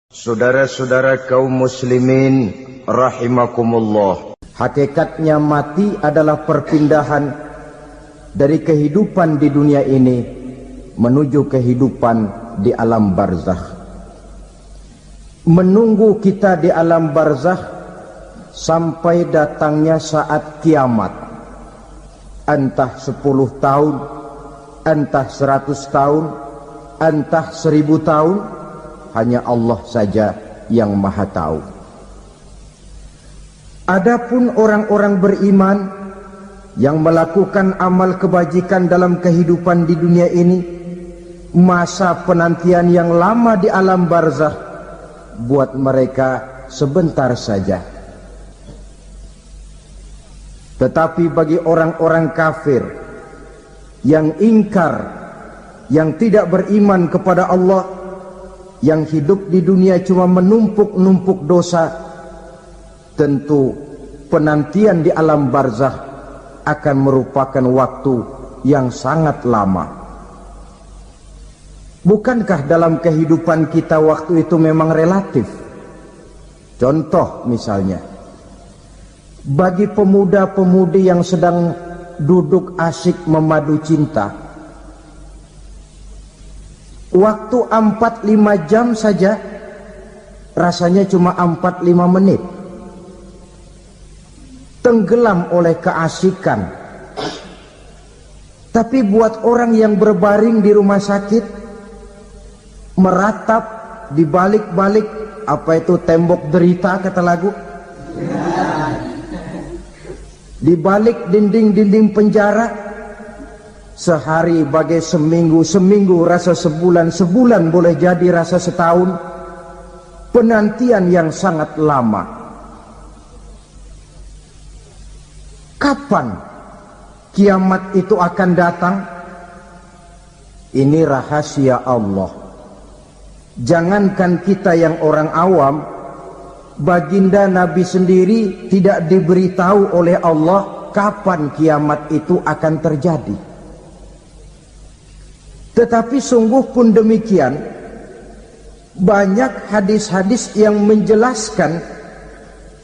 Saudara-saudara kaum muslimin rahimakumullah, hakikatnya mati adalah perpindahan dari kehidupan di dunia ini menuju kehidupan di alam barzakh. Menunggu kita di alam barzakh sampai datangnya saat kiamat, entah 10 tahun, entah 100 tahun, entah 1000 tahun, hanya Allah saja yang maha tahu. Adapun orang-orang beriman yang melakukan amal kebajikan dalam kehidupan di dunia ini, masa penantian yang lama di alam barzakh buat mereka sebentar saja. Tetapi bagi orang-orang kafir yang ingkar, yang tidak beriman kepada Allah, yang hidup di dunia cuma menumpuk-numpuk dosa, tentu penantian di alam barzakh akan merupakan waktu yang sangat lama. Bukankah dalam kehidupan kita waktu itu memang relatif? Contoh misalnya, bagi pemuda-pemudi yang sedang duduk asyik memadu cinta, waktu 4-5 jam saja rasanya cuma 4-5 menit, tenggelam oleh keasikan. Tapi buat orang yang berbaring di rumah sakit, meratap di balik-balik apa itu tembok derita kata lagu, di balik dinding-dinding penjara, sehari bagai seminggu, seminggu rasa sebulan, sebulan boleh jadi rasa setahun. Penantian yang sangat lama. Kapan kiamat itu akan datang? Ini rahasia Allah. Jangankan kita yang orang awam, baginda Nabi sendiri tidak diberitahu oleh Allah kapan kiamat itu akan terjadi. Tetapi sungguh pun demikian, banyak hadis-hadis yang menjelaskan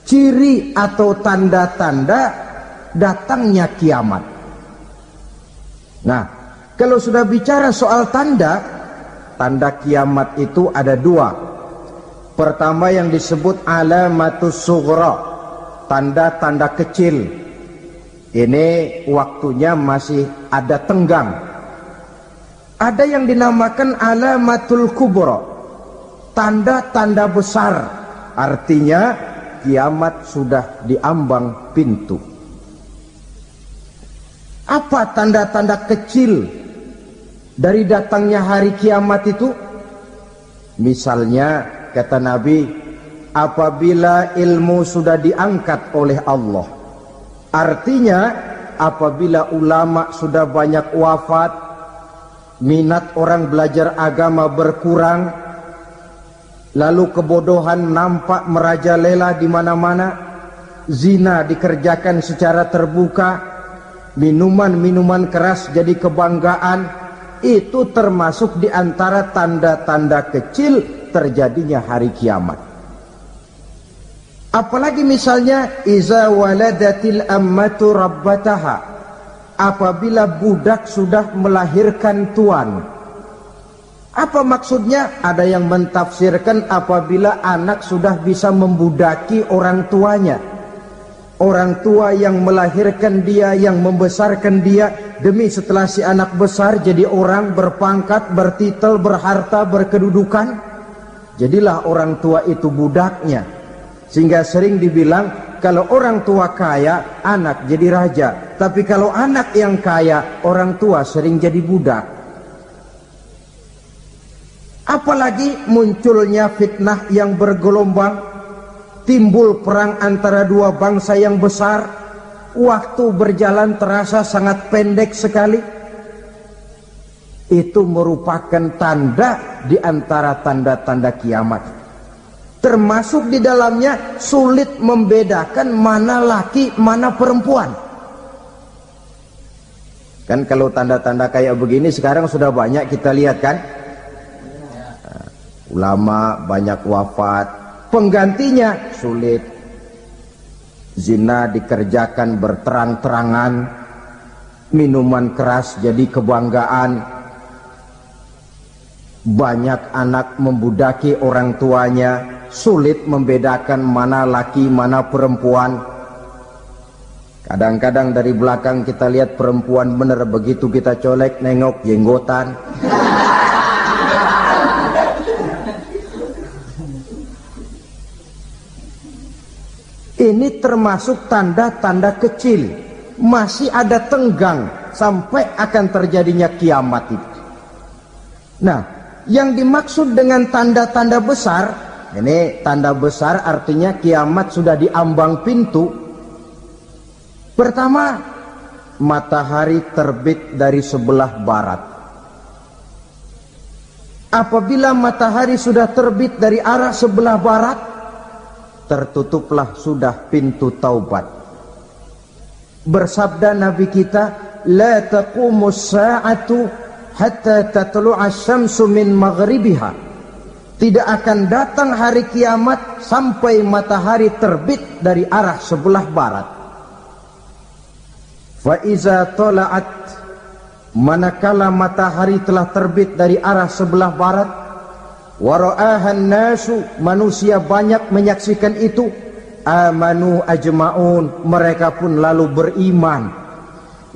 ciri atau tanda-tanda datangnya kiamat. Nah, kalau sudah bicara soal tanda kiamat itu ada 2. Pertama yang disebut alamatus sughra, tanda-tanda kecil. Ini waktunya masih ada tenggang. Ada yang dinamakan alamatul kubra, tanda-tanda besar, artinya kiamat sudah diambang pintu. Apa tanda-tanda kecil dari datangnya hari kiamat itu? Misalnya kata Nabi, apabila ilmu sudah diangkat oleh Allah, artinya apabila ulama sudah banyak wafat, minat orang belajar agama berkurang, lalu kebodohan nampak merajalela di mana-mana, zina dikerjakan secara terbuka, minuman-minuman keras jadi kebanggaan, itu termasuk di antara tanda-tanda kecil terjadinya hari kiamat. Apalagi misalnya iza waladatil ammatu rabbataha, apabila budak sudah melahirkan tuan. Apa maksudnya? Ada yang mentafsirkan apabila anak sudah bisa membudaki orang tuanya. Orang tua yang melahirkan dia, yang membesarkan dia, demi setelah si anak besar jadi orang berpangkat, bertitel, berharta, berkedudukan, jadilah orang tua itu budaknya. Sehingga sering dibilang, kalau orang tua kaya, anak jadi raja. Tapi kalau anak yang kaya, orang tua sering jadi budak. Apalagi munculnya fitnah yang bergelombang, timbul perang antara 2 bangsa yang besar, waktu berjalan terasa sangat pendek sekali. Itu merupakan tanda di antara tanda-tanda kiamat. Termasuk di dalamnya sulit membedakan mana laki, mana perempuan. Kan kalau tanda-tanda kayak begini sekarang sudah banyak kita lihat kan. ulama banyak wafat, penggantinya sulit. Zina dikerjakan berterang-terangan, minuman keras jadi kebanggaan, banyak anak membudaki orang tuanya, sulit membedakan mana laki mana perempuan. Kadang-kadang dari belakang kita lihat perempuan bener, begitu kita colek nengok jenggotan. Ini termasuk tanda-tanda kecil, masih ada tenggang sampai akan terjadinya kiamat itu. Nah, yang dimaksud dengan tanda-tanda besar, ini tanda besar artinya kiamat sudah di ambang pintu. Pertama, matahari terbit dari sebelah barat. Apabila matahari sudah terbit dari arah sebelah barat, tertutuplah sudah pintu taubat. Bersabda Nabi kita, la taqumus sa'atu hatta tatlu'a syamsu min maghribiha. Tidak akan datang hari kiamat sampai matahari terbit dari arah sebelah barat. Fa iza tala'at, manakala matahari telah terbit dari arah sebelah barat, wa ra'ahan nasu, manusia banyak menyaksikan itu, amanu ajma'un, mereka pun lalu beriman.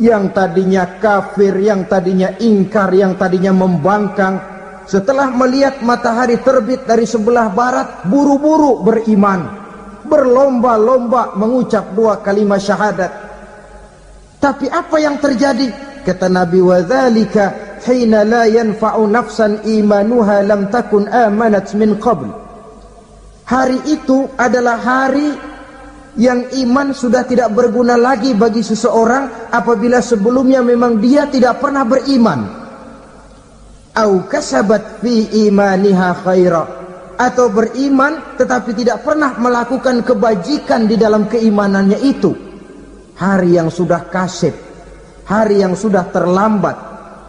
Yang tadinya kafir, yang tadinya ingkar, yang tadinya membangkang, setelah melihat matahari terbit dari sebelah barat, buru-buru beriman, berlomba-lomba mengucap dua kalimat syahadat. Tapi apa yang terjadi? Kata Nabi, wa dzalika hina la yanfa'u nafsan imanuha lam takun amanat min qabl. Hari itu adalah hari yang iman sudah tidak berguna lagi bagi seseorang apabila sebelumnya memang dia tidak pernah beriman. Au kasabat fi imaniha khaira, atau beriman tetapi tidak pernah melakukan kebajikan di dalam keimanannya itu. Hari yang sudah kasib, hari yang sudah terlambat,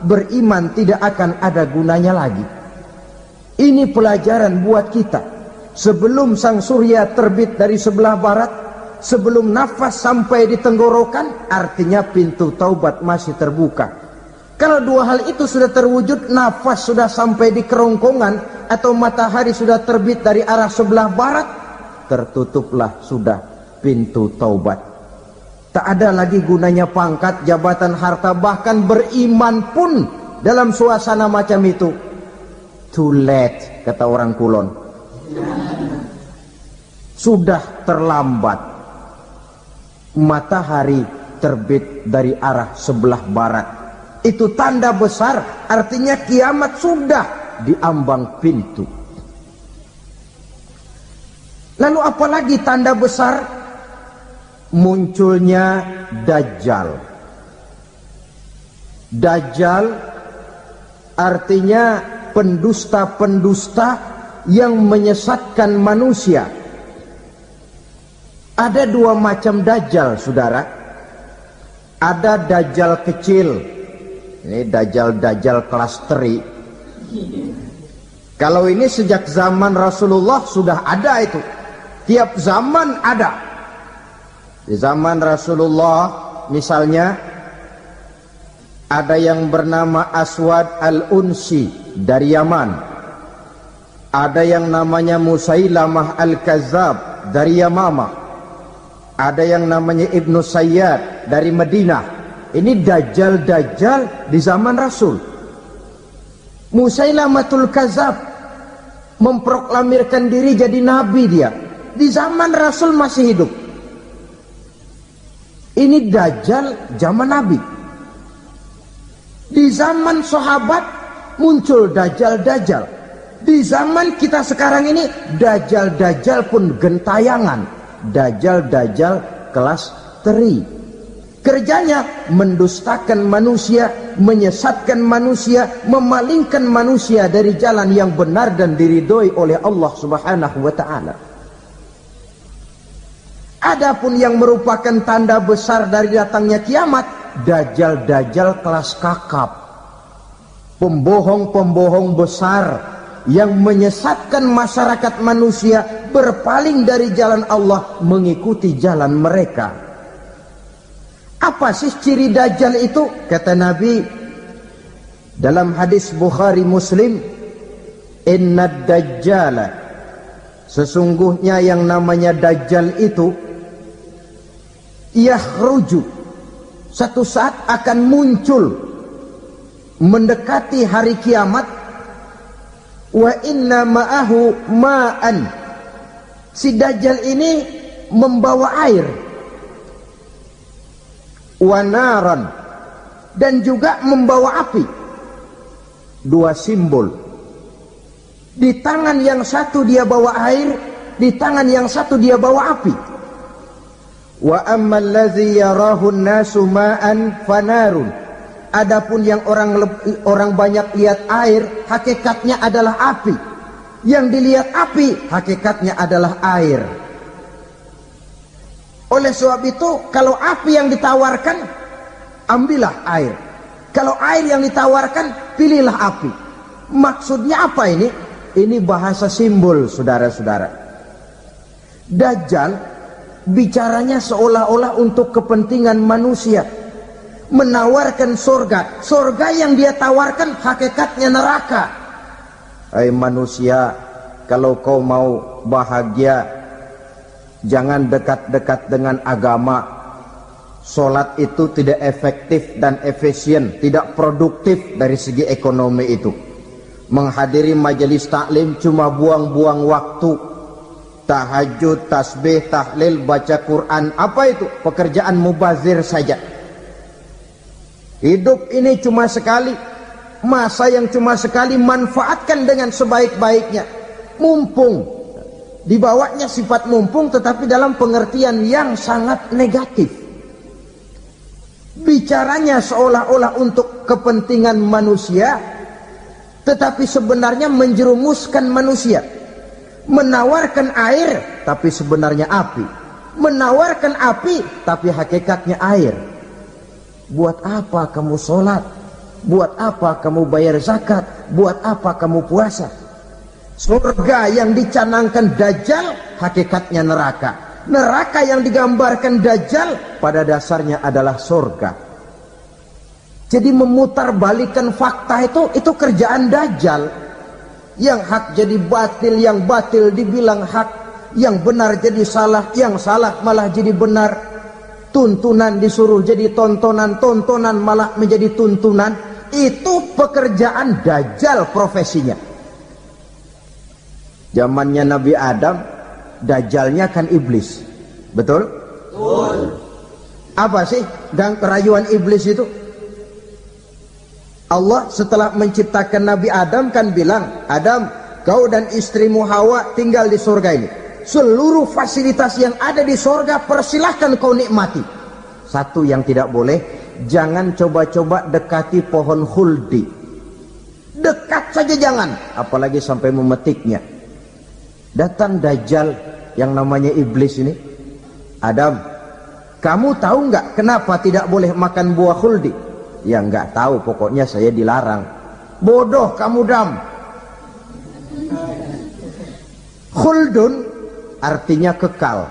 beriman tidak akan ada gunanya lagi. Ini pelajaran buat kita. Sebelum sang surya terbit dari sebelah barat, sebelum nafas sampai di tenggorokan, artinya pintu taubat masih terbuka. Kalau dua hal itu sudah terwujud, nafas sudah sampai di kerongkongan atau matahari sudah terbit dari arah sebelah barat, tertutuplah sudah pintu taubat. Tak ada lagi gunanya pangkat, jabatan, harta, bahkan beriman pun dalam suasana macam itu too late, kata orang Kulon. Sudah terlambat. Matahari terbit dari arah sebelah barat, itu tanda besar, artinya kiamat sudah di ambang pintu. Lalu apalagi tanda besar? Munculnya Dajjal. Dajjal artinya pendusta-pendusta yang menyesatkan manusia. Ada dua macam Dajjal, saudara. Ada Dajjal kecil, ini Dajjal kelas teri. Kalau ini sejak zaman Rasulullah sudah ada itu. Tiap zaman ada. Di zaman Rasulullah misalnya ada yang bernama Aswad al-Unsi dari Yaman. Ada yang namanya Musailamah al-Kazzab dari Yamama. Ada yang namanya Ibnu Sayyad dari Madinah. Ini Dajjal-Dajjal di zaman Rasul. Musailamatul Kazzab memproklamirkan diri jadi nabi dia. Di zaman Rasul masih hidup. Ini Dajjal zaman Nabi. Di zaman sahabat muncul Dajjal-Dajjal. Di zaman kita sekarang ini Dajjal-Dajjal pun gentayangan. Dajjal-Dajjal kelas teri. Kerjanya mendustakan manusia, menyesatkan manusia, memalingkan manusia dari jalan yang benar dan diridhoi oleh Allah Subhanahu wa taala. Adapun yang merupakan tanda besar dari datangnya kiamat, Dajjal-Dajjal kelas kakap. Pembohong-pembohong besar yang menyesatkan masyarakat manusia berpaling dari jalan Allah mengikuti jalan mereka. Apa sih ciri Dajjal itu? Kata Nabi dalam hadis Bukhari Muslim, innad dajjala, sesungguhnya yang namanya Dajjal itu yakhruju, satu saat akan muncul mendekati hari kiamat, wa inna ma'ahu ma'an, si Dajjal ini membawa air, wa naran, dan juga membawa api. Dua simbol. Di tangan yang satu dia bawa air, di tangan yang satu dia bawa api. Wa ammal ladzi yarahu an-nasu ma'an fanarun. Adapun yang orang banyak lihat air, hakikatnya adalah api. Yang dilihat api, hakikatnya adalah air. Oleh sebab itu, kalau api yang ditawarkan, ambillah air. Kalau air yang ditawarkan, pilihlah api. Maksudnya apa ini? Ini bahasa simbol, saudara-saudara. Dajjal bicaranya seolah-olah untuk kepentingan manusia, menawarkan surga. Surga yang dia tawarkan hakikatnya neraka. Hai manusia, kalau kau mau bahagia, jangan dekat-dekat dengan agama. Sholat itu tidak efektif dan efisien, tidak produktif dari segi ekonomi itu. Menghadiri majelis taklim cuma buang-buang waktu. Tahajud, tasbih, tahlil, baca Quran, apa itu? Pekerjaan mubazir saja. Hidup ini cuma sekali, masa yang cuma sekali, manfaatkan dengan sebaik-baiknya. Mumpung, dibawanya sifat mumpung tetapi dalam pengertian yang sangat negatif. Bicaranya seolah-olah untuk kepentingan manusia, tetapi sebenarnya menjerumuskan manusia. Menawarkan air, tapi sebenarnya api. Menawarkan api, tapi hakikatnya air. Buat apa kamu sholat? Buat apa kamu bayar zakat? Buat apa kamu puasa? Surga yang dicanangkan Dajjal, hakikatnya neraka. Neraka yang digambarkan Dajjal pada dasarnya adalah surga. Jadi memutarbalikkan fakta itu kerjaan Dajjal. Yang hak jadi batil, yang batil dibilang hak, yang benar jadi salah, yang salah malah jadi benar. Tuntunan disuruh jadi tontonan, tontonan malah menjadi tuntunan. Itu pekerjaan Dajjal profesinya. Zamannya Nabi Adam, Dajjalnya kan iblis. Betul? Betul. Apa sih dan kerayuan iblis itu? Allah setelah menciptakan Nabi Adam kan bilang, Adam, kau dan istrimu Hawa tinggal di surga ini. Seluruh fasilitas yang ada di surga persilahkan kau nikmati. Satu yang tidak boleh, jangan coba-coba dekati pohon khuldi. Dekat saja jangan, apalagi sampai memetiknya. Datang Dajjal yang namanya iblis ini. Adam, kamu tahu nggak kenapa tidak boleh makan buah khuldi? Ya nggak tahu, pokoknya saya dilarang. Bodoh kamu Dam. Khuldun artinya kekal.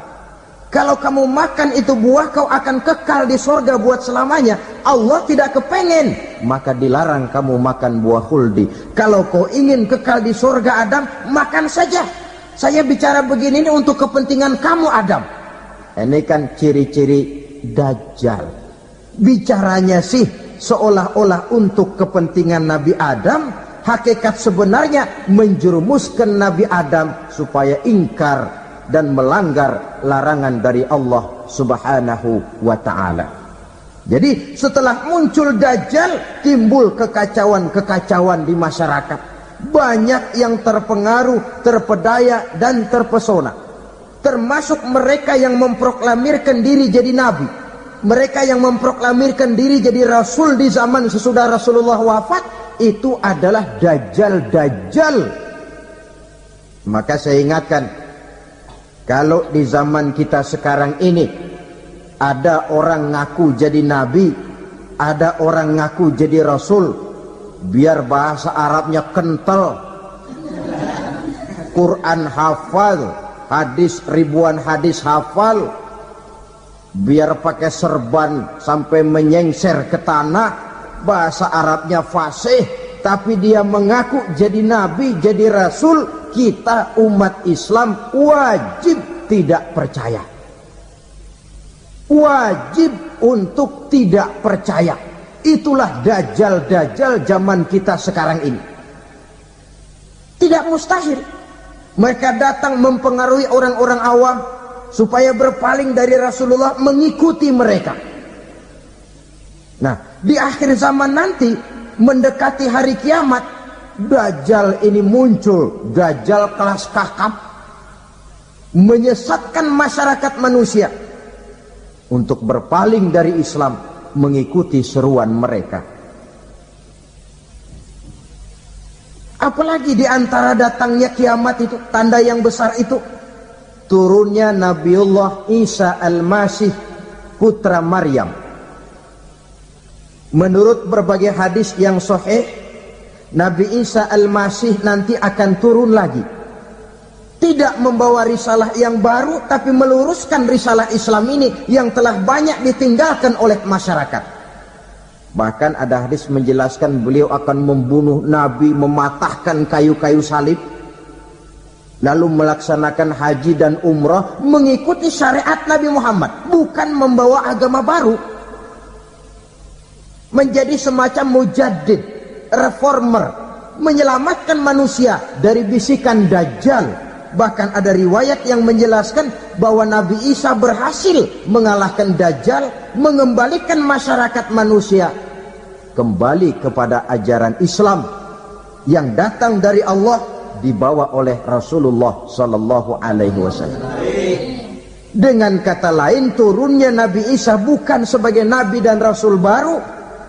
Kalau kamu makan itu buah, kau akan kekal di surga buat selamanya. Allah tidak kepengen, maka dilarang kamu makan buah khuldi. Kalau kau ingin kekal di surga Adam, makan saja. Saya bicara begini ini untuk kepentingan kamu Adam. Ini kan ciri-ciri Dajjal. Bicaranya sih seolah-olah untuk kepentingan Nabi Adam, hakikat sebenarnya menjerumuskan Nabi Adam supaya ingkar dan melanggar larangan dari Allah Subhanahu wa ta'ala. Jadi setelah muncul Dajjal, timbul kekacauan-kekacauan di masyarakat. Banyak yang terpengaruh, terpedaya dan terpesona. Termasuk mereka yang memproklamirkan diri jadi nabi, mereka yang memproklamirkan diri jadi rasul di zaman sesudah Rasulullah wafat, itu adalah Dajjal-Dajjal. Maka saya ingatkan, kalau di zaman kita sekarang ini ada orang ngaku jadi nabi, ada orang ngaku jadi rasul, biar bahasa Arabnya kental, Quran hafal, hadis ribuan hadis hafal, biar pakai serban sampai menyengser ke tanah, bahasa Arabnya fasih, tapi dia mengaku jadi nabi, jadi rasul. Kita umat Islam wajib tidak percaya, wajib untuk tidak percaya. Itulah dajjal-dajjal zaman kita sekarang ini. Tidak mustahil mereka datang mempengaruhi orang-orang awam supaya berpaling dari Rasulullah, mengikuti mereka. Nah, di akhir zaman nanti, mendekati hari kiamat, dajjal ini muncul, dajjal kelas kakap, menyesatkan masyarakat manusia untuk berpaling dari Islam, mengikuti seruan mereka. Apalagi di antara datangnya kiamat itu, tanda yang besar itu, turunnya Nabiullah Isa Al-Masih, putra Maryam. Menurut berbagai hadis yang sahih, Nabi Isa Al-Masih nanti akan turun lagi, tidak membawa risalah yang baru, tapi meluruskan risalah Islam ini yang telah banyak ditinggalkan oleh masyarakat. Bahkan ada hadis menjelaskan beliau akan membunuh Nabi, mematahkan kayu-kayu salib, lalu melaksanakan haji dan umrah mengikuti syariat Nabi Muhammad, bukan membawa agama baru. Menjadi semacam mujaddid, reformer, menyelamatkan manusia dari bisikan dajjal. Bahkan ada riwayat yang menjelaskan bahwa Nabi Isa berhasil mengalahkan dajjal, mengembalikan masyarakat manusia kembali kepada ajaran Islam yang datang dari Allah, dibawa oleh Rasulullah sallallahu alaihi wasallam. Dengan kata lain, turunnya Nabi Isa bukan sebagai nabi dan rasul baru,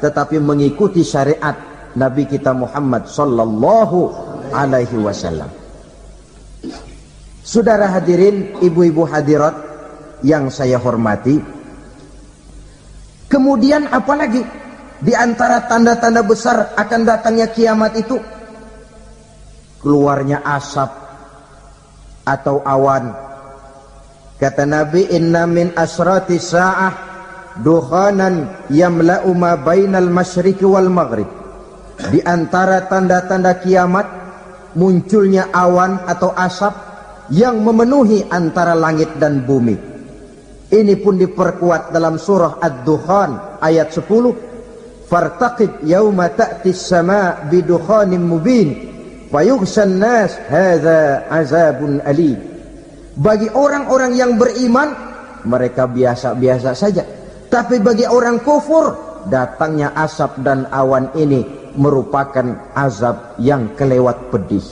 tetapi mengikuti syariat Nabi kita Muhammad sallallahu alaihi wasallam. Saudara hadirin, ibu-ibu hadirat yang saya hormati, kemudian apalagi di antara tanda-tanda besar akan datangnya kiamat itu? Keluarnya asap atau awan. Kata Nabi, inna min asrati sa'ah dukhanan yamla'u ma bainal masyriqi wal maghrib. Di antara tanda-tanda kiamat, munculnya awan atau asap yang memenuhi antara langit dan bumi. Ini pun diperkuat dalam surah Ad-Dukhan ayat 10. Fartaqib yauma ta'ti as-sama' bidukhanin mubin fayughshan nas hadza azabun alim. Bagi orang-orang yang beriman, mereka biasa-biasa saja. Tapi bagi orang kufur, datangnya asap dan awan ini merupakan azab yang kelewat pedih.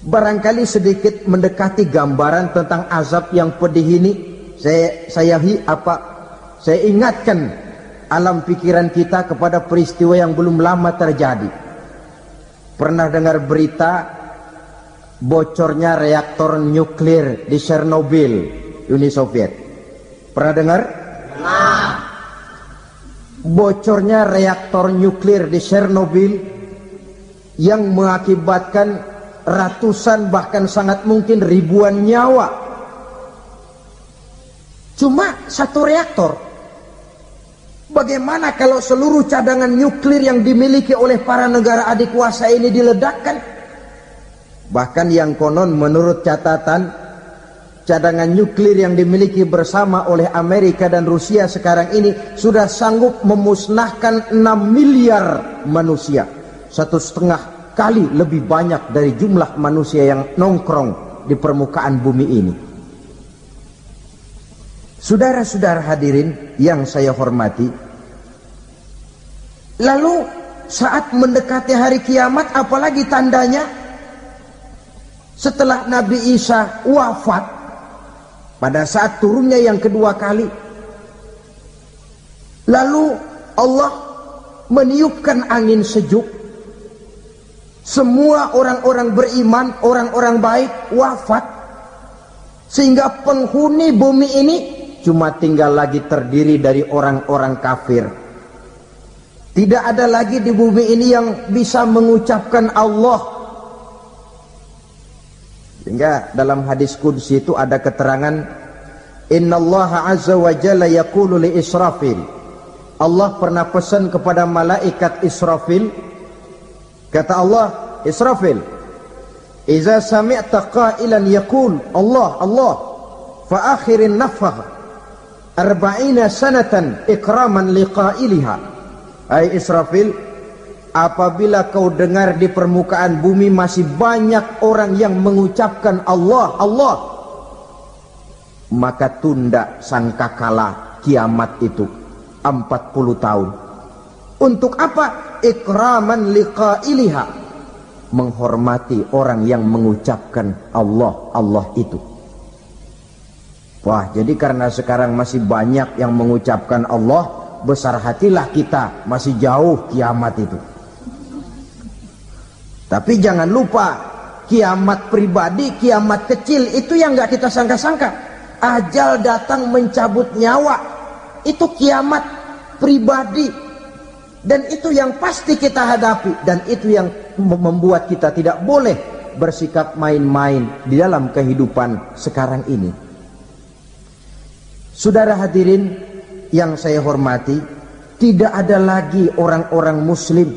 Barangkali sedikit mendekati gambaran tentang azab yang pedih ini, saya ingatkan alam pikiran kita kepada peristiwa yang belum lama terjadi. Pernah dengar berita bocornya reaktor nuklir di Chernobyl, Uni Soviet? Pernah dengar? Nah. Bocornya reaktor nuklir di Chernobyl yang mengakibatkan ratusan, bahkan sangat mungkin ribuan nyawa. Cuma satu reaktor. Bagaimana kalau seluruh cadangan nuklir yang dimiliki oleh para negara adik kuasa ini diledakkan? Bahkan yang konon menurut catatan, cadangan nuklir yang dimiliki bersama oleh Amerika dan Rusia sekarang ini sudah sanggup memusnahkan 6 miliar manusia. 1,5 kali lebih banyak dari jumlah manusia yang nongkrong di permukaan bumi ini. Saudara-saudara hadirin yang saya hormati, lalu saat mendekati hari kiamat, apalagi tandanya? Setelah Nabi Isa wafat, pada saat turunnya yang kedua kali, lalu Allah meniupkan angin sejuk. Semua orang-orang beriman, orang-orang baik wafat, sehingga penghuni bumi ini cuma tinggal lagi terdiri dari orang-orang kafir. Tidak ada lagi di bumi ini yang bisa mengucapkan Allah. Sehingga dalam hadis qudsi itu ada keterangan, innallaha azza wa jalla yaqulu li Israfil. Allah pernah pesan kepada malaikat Israfil, kata Allah, Israfil, iza sami'ta qailan yaqul Allah Allah fa akhirin nafakh 40 sanatan ikraman liqailiha. Hai Israfil, apabila kau dengar di permukaan bumi masih banyak orang yang mengucapkan Allah Allah, maka tunda sangkakala kiamat itu 40 tahun. Untuk apa? Ikraman liqailiha, menghormati orang yang mengucapkan Allah Allah itu. Wah, jadi karena sekarang masih banyak yang mengucapkan Allah, besar hatilah kita, masih jauh kiamat itu. Tapi jangan lupa, kiamat pribadi, kiamat kecil itu yang gak kita sangka-sangka. Ajal datang mencabut nyawa, itu kiamat pribadi. Dan itu yang pasti kita hadapi. Dan itu yang membuat kita tidak boleh bersikap main-main di dalam kehidupan sekarang ini. Saudara hadirin yang saya hormati, tidak ada lagi orang-orang muslim.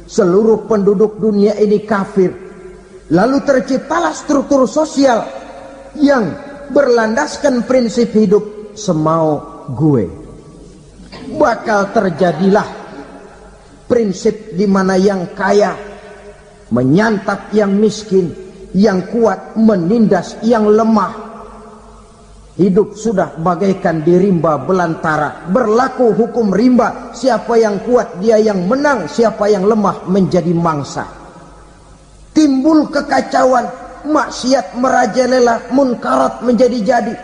Seluruh penduduk dunia ini kafir. Lalu terciptalah struktur sosial yang berlandaskan prinsip hidup semau gue. Bakal terjadilah prinsip di mana yang kaya menyantap yang miskin, yang kuat menindas yang lemah. Hidup sudah bagaikan di rimba belantara, berlaku hukum rimba, siapa yang kuat dia yang menang, siapa yang lemah menjadi mangsa. Timbul kekacauan, maksiat merajalela, munkarat menjadi-jadi,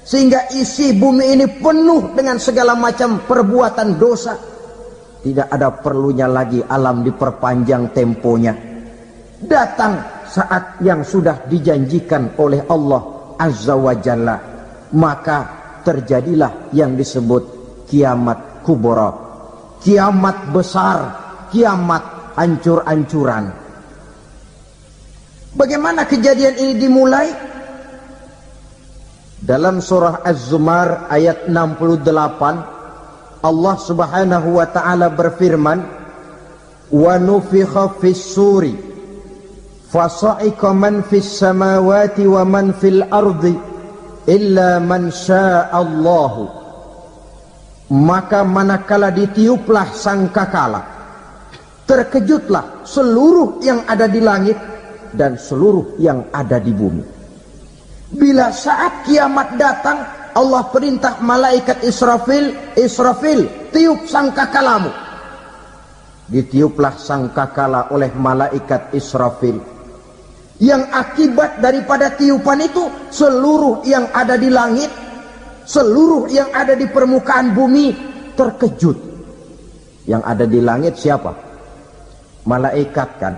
sehingga isi bumi ini penuh dengan segala macam perbuatan dosa. Tidak ada perlunya lagi alam diperpanjang temponya. Datang saat yang sudah dijanjikan oleh Allah Azza wa Jalla, maka terjadilah yang disebut kiamat kubra, kiamat besar, kiamat hancur-hancuran. Bagaimana kejadian ini dimulai? Dalam surah Az-Zumar ayat 68, Allah Subhanahu wa taala berfirman, wa nufikha fis-suri fasa'iqa man fis samawati wa man fil ardi illa man sya'allahu. Maka manakala ditiuplah sangkakala, terkejutlah seluruh yang ada di langit dan seluruh yang ada di bumi. Bila saat kiamat datang, Allah perintah malaikat Israfil, Israfil, tiup sangkakalamu. Ditiuplah sangkakala oleh malaikat Israfil. Yang akibat daripada tiupan itu, seluruh yang ada di langit, seluruh yang ada di permukaan bumi terkejut. Yang ada di langit siapa? Malaikat kan.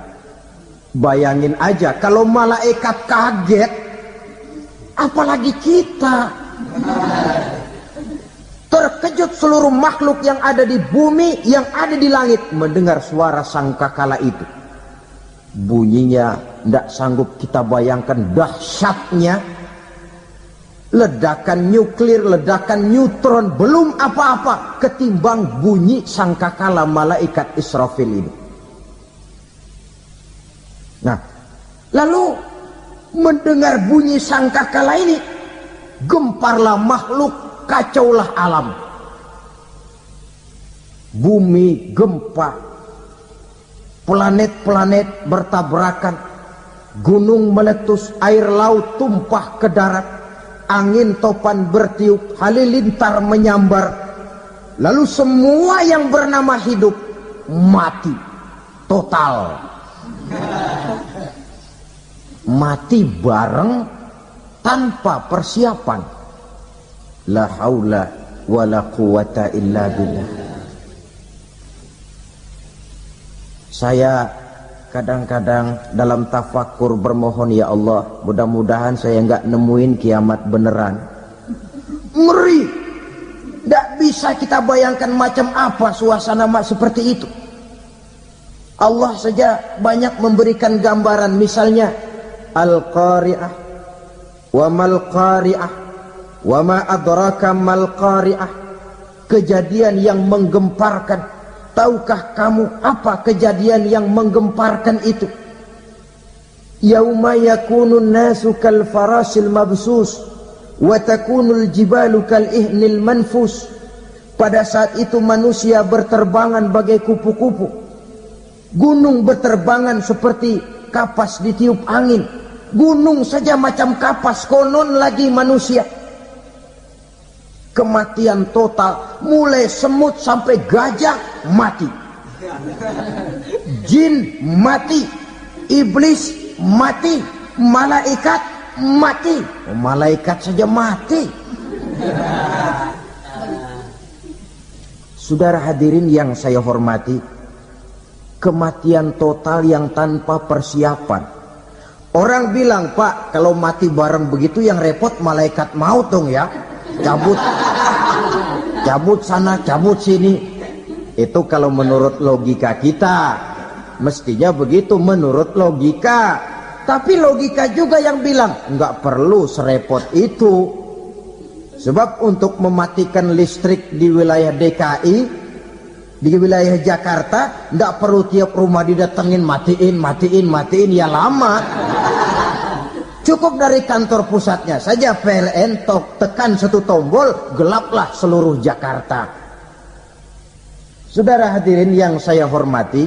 Bayangin aja kalau malaikat kaget, apalagi kita. Terkejut seluruh makhluk yang ada di bumi, yang ada di langit mendengar suara sangkakala itu. Bunyinya tidak sanggup kita bayangkan dahsyatnya. Ledakan nuklir, ledakan neutron, belum apa-apa ketimbang bunyi sangkakala malaikat Israfil ini. Nah, lalu mendengar bunyi sangkakala ini, gemparlah makhluk, kacaulah alam. Bumi gempa, planet-planet bertabrakan, gunung meletus, air laut tumpah ke darat, angin topan bertiup, halilintar menyambar. Lalu semua yang bernama hidup mati total. Mati bareng tanpa persiapan. La haula wala quwata illa billah. Saya kadang-kadang dalam tafakur bermohon, ya Allah, mudah-mudahan saya nggak nemuin kiamat beneran. Ngeri. Tidak bisa kita bayangkan macam apa suasana seperti itu. Allah saja banyak memberikan gambaran, misalnya al-qari'ah wa mal qari'ah wa ma adraka mal qari'ah. Kejadian yang menggemparkan. Tahukah kamu apa kejadian yang menggemparkan itu? Yauma yakunun nasu kal farasil mabsus wa takunul jibalu kal ihnil manfus. Pada saat itu manusia berterbangan bagai kupu-kupu. Gunung berterbangan seperti kapas ditiup angin. Gunung saja macam kapas, konon lagi manusia. Kematian total, mulai semut sampai gajah mati, jin mati, iblis mati, malaikat mati. Malaikat saja mati. Saudara hadirin yang saya hormati, kematian total yang tanpa persiapan. Orang bilang, Pak, kalau mati bareng begitu yang repot malaikat maut dong ya. Cabut sana, cabut sini. Itu kalau menurut logika kita. Mestinya begitu menurut logika. Tapi logika juga yang bilang nggak perlu serepot itu. Sebab untuk mematikan listrik di wilayah DKI, di wilayah Jakarta, nggak perlu tiap rumah didatengin matiin, ya lama. Cukup dari kantor pusatnya saja PLN tekan satu tombol, gelaplah seluruh Jakarta. Saudara hadirin yang saya hormati,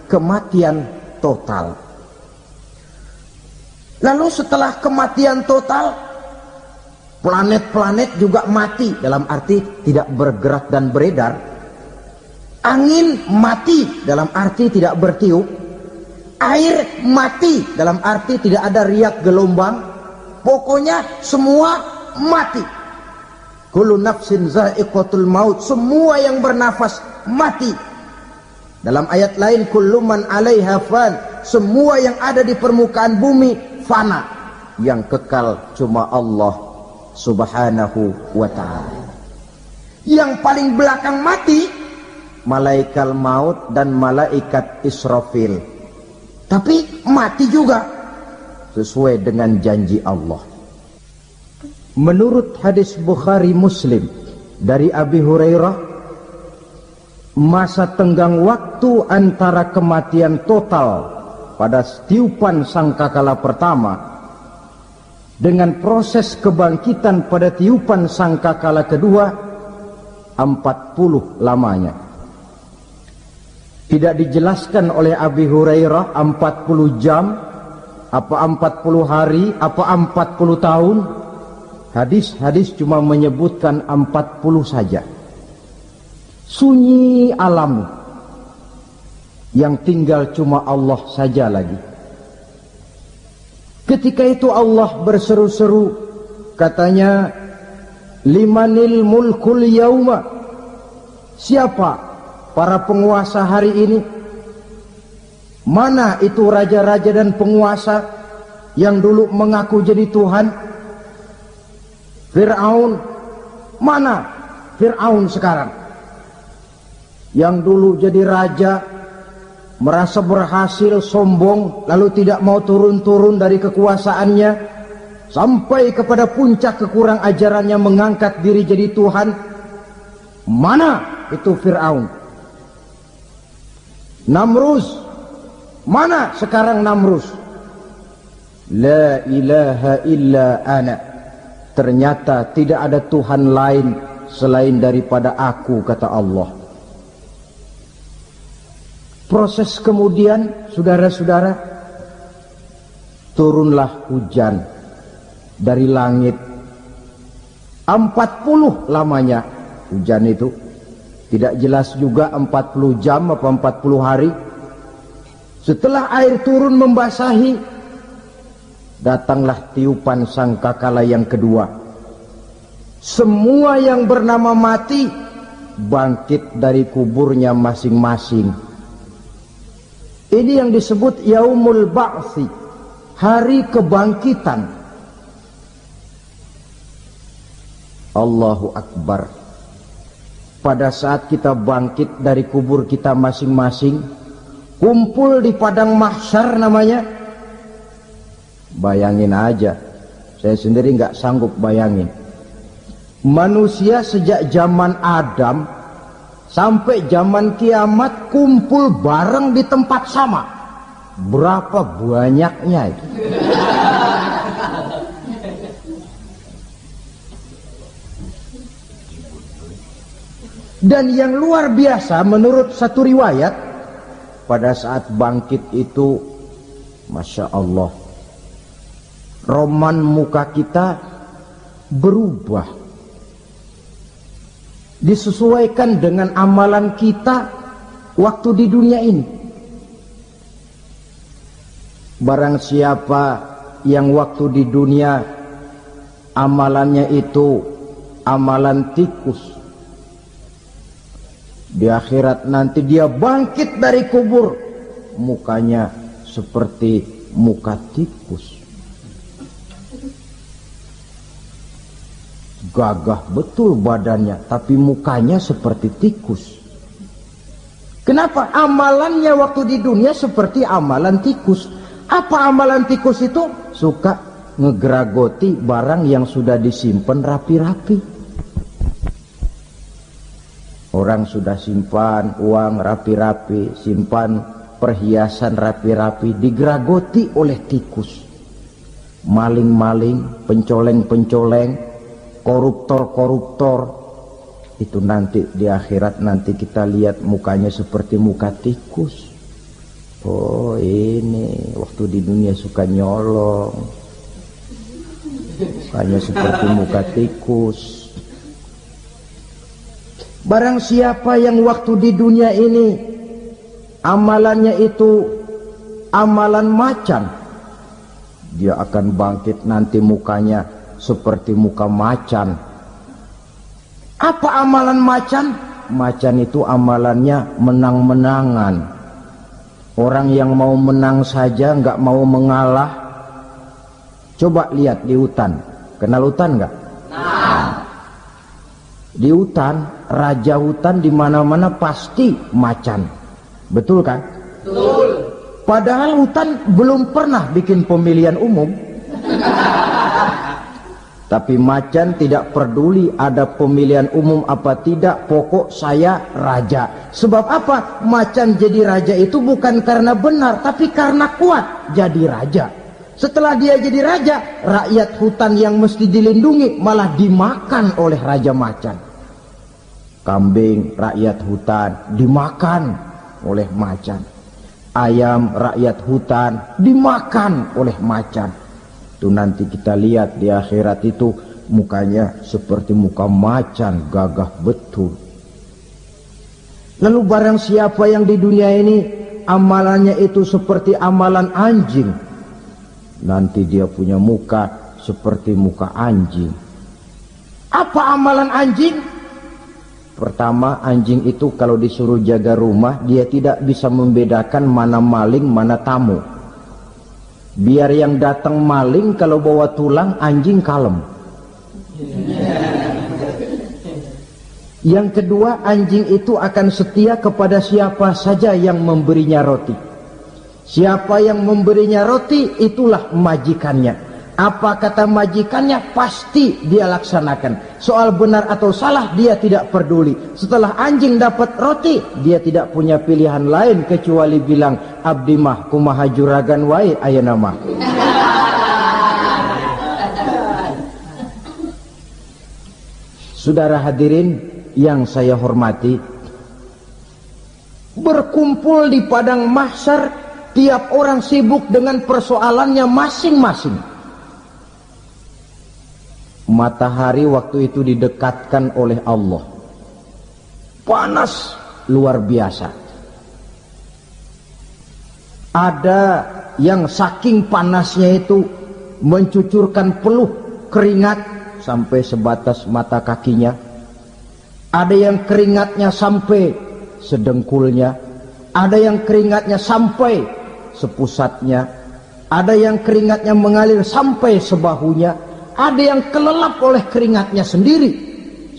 kematian total. Lalu setelah kematian total, planet-planet juga mati, dalam arti tidak bergerak dan beredar. Angin mati, dalam arti tidak bertiup. Air mati, dalam arti tidak ada riak gelombang. Pokoknya semua mati. Kullu nafsin za'iqatul maut. Semua yang bernafas mati. Dalam ayat lain, kullu man 'alaiha fan. Semua yang ada di permukaan bumi fana. Yang kekal cuma Allah Subhanahu wa ta'ala. Yang paling belakang mati malaikat maut dan malaikat Israfil. Tapi mati juga sesuai dengan janji Allah. Menurut hadis Bukhari Muslim dari Abi Hurairah, masa tenggang waktu antara kematian total pada tiupan sangkakala pertama dengan proses kebangkitan pada tiupan sangkakala kedua 40 lamanya. Tidak dijelaskan oleh Abi Hurairah 40 jam, apa 40 hari, apa 40 tahun. Hadis-hadis cuma menyebutkan 40 saja. Sunyi alam, yang tinggal cuma Allah saja lagi. Ketika itu Allah berseru-seru, katanya, limanil mulkul yauma. Siapa para penguasa hari ini? Mana itu raja-raja dan penguasa yang dulu mengaku jadi Tuhan? Fir'aun. Mana Fir'aun sekarang? Yang dulu jadi raja, merasa berhasil, sombong, lalu tidak mau turun-turun dari kekuasaannya, sampai kepada puncak kekurang ajarannya mengangkat diri jadi Tuhan. Mana itu Fir'aun? Namrus. Mana sekarang Namrus? La ilaha illa ana. Ternyata tidak ada Tuhan lain selain daripada aku, kata Allah. Proses kemudian, saudara-saudara, turunlah hujan dari langit. 40 lamanya hujan itu. Tidak jelas juga 40 jam apa 40 hari. Setelah air turun membasahi, datanglah tiupan sangkakala yang kedua. Semua yang bernama mati bangkit dari kuburnya masing-masing. Ini yang disebut Yaumul Ba'thi, hari kebangkitan. Allahu Akbar. Pada saat kita bangkit dari kubur kita masing-masing, kumpul di padang mahsyar namanya, Bayangin aja, saya sendiri nggak sanggup bayangin. Manusia sejak zaman Adam sampai zaman kiamat kumpul bareng di tempat sama. Berapa banyaknya itu? Dan yang luar biasa menurut satu riwayat, pada saat bangkit itu, Masya Allah, roman muka kita berubah, disesuaikan dengan amalan kita waktu di dunia ini. Barang siapa yang waktu di dunia amalannya itu amalan tikus, di akhirat nanti dia bangkit dari kubur, mukanya seperti muka tikus. Gagah betul badannya, tapi mukanya seperti tikus. Kenapa? Amalannya waktu di dunia seperti amalan tikus. Apa amalan tikus itu? Suka ngegeragoti barang yang sudah disimpan rapi-rapi. Orang sudah simpan uang rapi-rapi, simpan perhiasan rapi-rapi, digeragoti oleh tikus. Maling-maling, pencoleng-pencoleng, koruptor-koruptor, itu nanti di akhirat nanti kita lihat mukanya seperti muka tikus. Oh, ini waktu di dunia suka nyolong, mukanya seperti muka tikus. Barang siapa yang waktu di dunia ini amalannya itu amalan macan, dia akan bangkit nanti mukanya seperti muka macan. Apa amalan macan? Macan itu amalannya menang-menangan. Orang yang mau menang saja nggak mau mengalah. Coba lihat di hutan, kenal hutan nggak? Di hutan, raja hutan di mana-mana pasti macan, betul kan? Betul. Padahal hutan belum pernah bikin pemilihan umum. Tapi macan tidak peduli ada pemilihan umum apa tidak, pokok saya raja. Sebab apa? Macan jadi raja itu bukan karena benar, tapi karena kuat jadi raja. Setelah dia jadi raja, rakyat hutan yang mesti dilindungi malah dimakan oleh raja macan. Kambing rakyat hutan dimakan oleh macan. Ayam rakyat hutan dimakan oleh macan. Itu nanti kita lihat di akhirat itu mukanya seperti muka macan, gagah betul. Lalu barang siapa yang di dunia ini amalannya itu seperti amalan anjing, nanti dia punya muka seperti muka anjing. Apa amalan anjing? Pertama, anjing itu kalau disuruh jaga rumah, dia tidak bisa membedakan mana maling, mana tamu. Biar yang datang maling, kalau bawa tulang, anjing kalem. Yang kedua, anjing itu akan setia kepada siapa saja yang memberinya roti. Siapa yang memberinya roti, itulah majikannya. Apa kata majikannya, pasti dia laksanakan. Soal benar atau salah, dia tidak peduli. Setelah anjing dapat roti, dia tidak punya pilihan lain kecuali bilang, abdi mah kumaha juragan wae ayeuna mah. Saudara hadirin yang saya hormati, berkumpul di padang mahsyar, tiap orang sibuk dengan persoalannya masing-masing. Matahari waktu itu didekatkan oleh Allah, panas luar biasa. Ada yang saking panasnya itu mencucurkan peluh keringat sampai sebatas mata kakinya. Ada yang keringatnya sampai sedengkulnya, ada yang keringatnya sampai sepusatnya, ada yang keringatnya mengalir sampai sebahunya. Ada yang kelelap oleh keringatnya sendiri,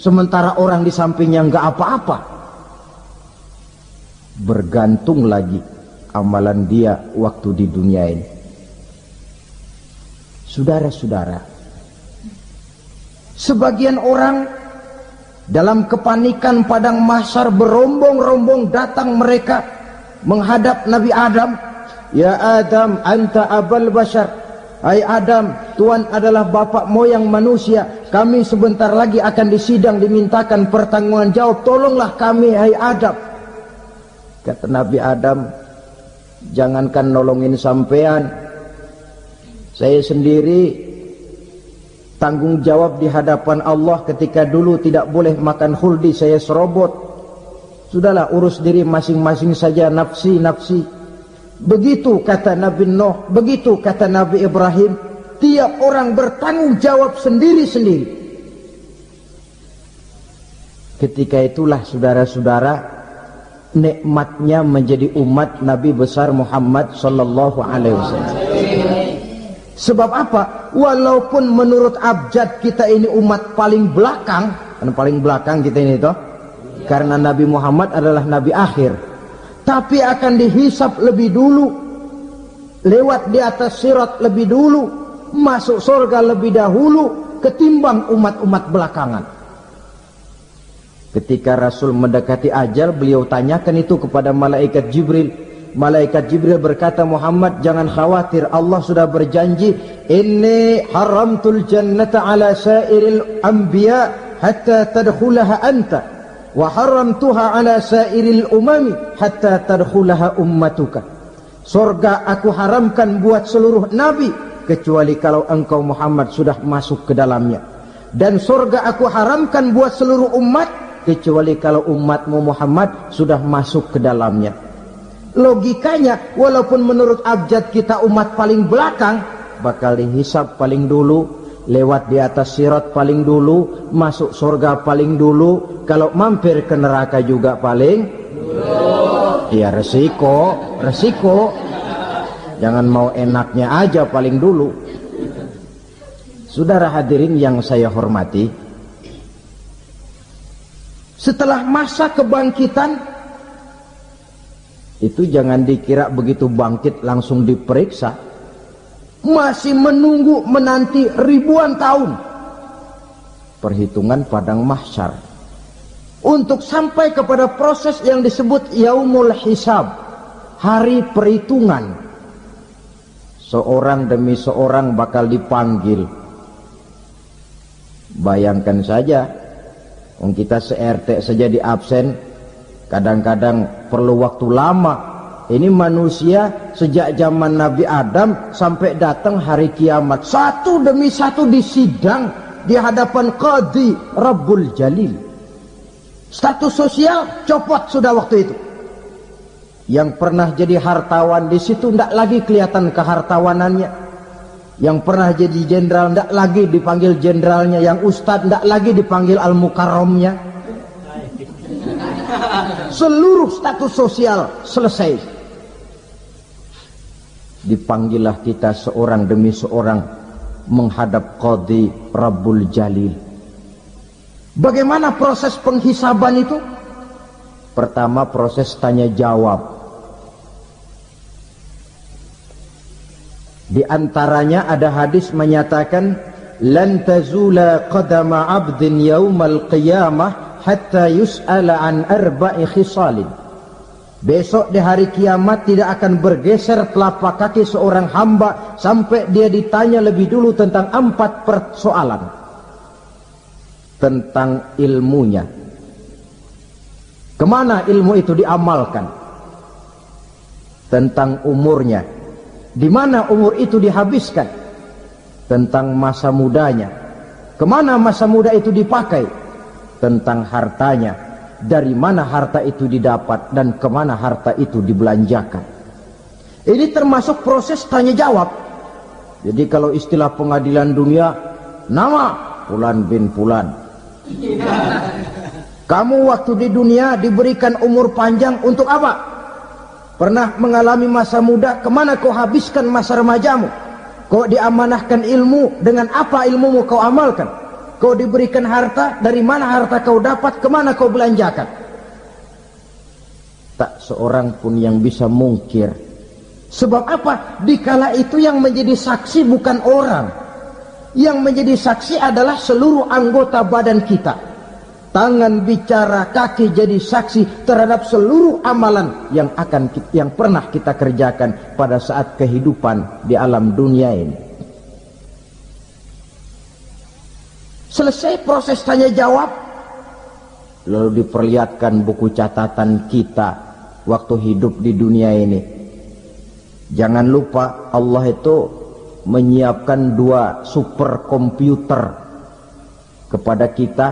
sementara orang di sampingnya nggak apa-apa. Bergantung lagi amalan dia waktu di dunia ini. Saudara-saudara, sebagian orang dalam kepanikan padang mahsyar berombong-rombong datang mereka menghadap Nabi Adam. Ya Adam, anta abal bashar. Hai Adam, Tuhan adalah bapak moyang manusia. Kami sebentar lagi akan disidang, dimintakan pertanggungan jawab. Tolonglah kami, hai Adam. Kata Nabi Adam, jangankan nolongin sampean, saya sendiri tanggung jawab di hadapan Allah ketika dulu tidak boleh makan khuldi, saya serobot. Sudahlah, urus diri masing-masing saja, nafsi. Begitu kata Nabi Nuh, begitu kata Nabi Ibrahim. Tiap orang bertanggung jawab sendiri-sendiri. Ketika itulah saudara-saudara, nikmatnya menjadi umat Nabi besar Muhammad sallallahu alaihi wasallam. Sebab apa? Walaupun menurut abjad kita ini umat paling belakang, kan paling belakang kita ini toh, karena Nabi Muhammad adalah Nabi akhir, tapi akan dihisap lebih dulu, lewat di atas sirat lebih dulu, masuk surga lebih dahulu ketimbang umat-umat belakangan. Ketika Rasul mendekati ajal, beliau tanyakan itu kepada malaikat Jibril. Malaikat Jibril berkata, Muhammad jangan khawatir, Allah sudah berjanji, inni haramtul jannata ala sairil anbiya hatta tadkhulaha anta wa haramtuha ala sairil umami hatta tadkhulaha ummatuka. Surga aku haramkan buat seluruh nabi kecuali kalau engkau Muhammad sudah masuk ke dalamnya, dan surga aku haramkan buat seluruh umat kecuali kalau umatmu Muhammad sudah masuk ke dalamnya. Logikanya, walaupun menurut abjad kita umat paling belakang, bakal dihisap paling dulu, lewat di atas sirat paling dulu, masuk surga paling dulu, kalau mampir ke neraka juga paling dulu. Ya resiko. Jangan mau enaknya aja paling dulu. Saudara hadirin yang saya hormati, setelah masa kebangkitan itu jangan dikira begitu bangkit langsung diperiksa, masih menunggu menanti ribuan tahun perhitungan padang mahsyar untuk sampai kepada proses yang disebut yaumul hisab, hari perhitungan. Seorang demi seorang bakal dipanggil. Bayangkan saja, kita se-RT saja di absen kadang-kadang perlu waktu lama. Ini manusia sejak zaman Nabi Adam sampai datang hari kiamat, satu demi satu disidang di hadapan Qadhi Rabbul Jalil. Status sosial copot sudah waktu itu. Yang pernah jadi hartawan di situ tidak lagi kelihatan kehartawanannya. Yang pernah jadi jenderal tidak lagi dipanggil jenderalnya. Yang ustadz tidak lagi dipanggil al-mukarramnya. Seluruh status sosial selesai. Dipanggillah kita seorang demi seorang menghadap Qadhi Rabbul Jalil. Bagaimana proses penghisaban itu? Pertama, proses tanya jawab. Di antaranya ada hadis menyatakan, lan tazula qadama 'abdin yaumal qiyamah hatta yus'ala an arba'i khisalin. Besok di hari kiamat tidak akan bergeser telapak kaki seorang hamba sampai dia ditanya lebih dulu tentang 4 persoalan. Tentang ilmunya, kemana ilmu itu diamalkan. Tentang umurnya, di mana umur itu dihabiskan. Tentang masa mudanya, kemana masa muda itu dipakai. Tentang hartanya, dari mana harta itu didapat dan kemana harta itu dibelanjakan. Ini termasuk proses tanya jawab. Jadi kalau istilah pengadilan dunia, nama Fulan bin Fulan. Kamu waktu di dunia diberikan umur panjang untuk apa? Pernah mengalami masa muda, kemana kau habiskan masa remajamu? Kau diamanahkan ilmu, dengan apa ilmumu kau amalkan? Kau diberikan harta, dari mana harta kau dapat, kemana kau belanjakan? Tak seorang pun yang bisa mungkir Sebab apa? Dikala itu yang menjadi saksi bukan orang. Yang menjadi saksi adalah seluruh anggota badan kita. Tangan bicara, kaki jadi saksi terhadap seluruh amalan yang pernah kita kerjakan pada saat kehidupan di alam dunia ini. Selesai proses tanya jawab, lalu diperlihatkan buku catatan kita waktu hidup di dunia ini. Jangan lupa Allah itu menyiapkan 2 superkomputer kepada kita,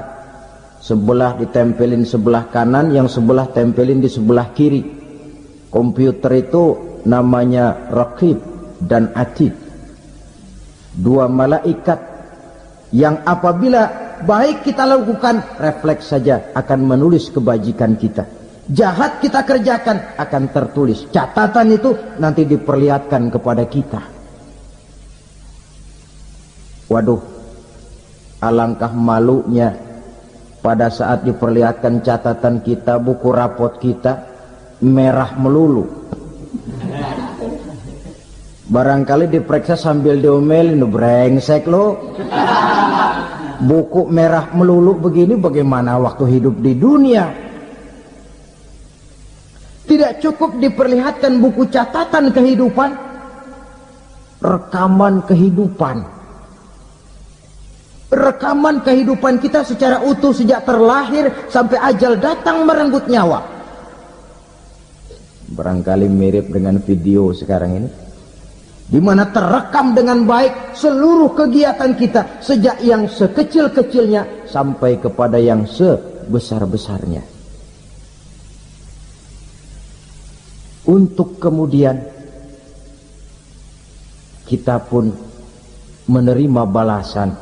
sebelah ditempelin sebelah kanan, yang sebelah tempelin di sebelah kiri. Komputer itu namanya Raqib dan Atid, 2 malaikat yang apabila baik kita lakukan, refleks saja akan menulis kebajikan kita. Jahat kita kerjakan akan tertulis. Catatan itu nanti diperlihatkan kepada kita. Waduh, alangkah malunya pada saat diperlihatkan catatan kita, buku rapot kita merah melulu. Barangkali diperiksa sambil diomelin, brengsek lo. Buku merah melulu begini, bagaimana waktu hidup di dunia? Tidak cukup diperlihatkan buku catatan kehidupan, rekaman kehidupan. Rekaman kehidupan kita secara utuh sejak terlahir sampai ajal datang merenggut nyawa. Barangkali mirip dengan video sekarang ini, di mana terekam dengan baik seluruh kegiatan kita sejak yang sekecil-kecilnya sampai kepada yang sebesar-besarnya. Untuk kemudian kita pun menerima balasan.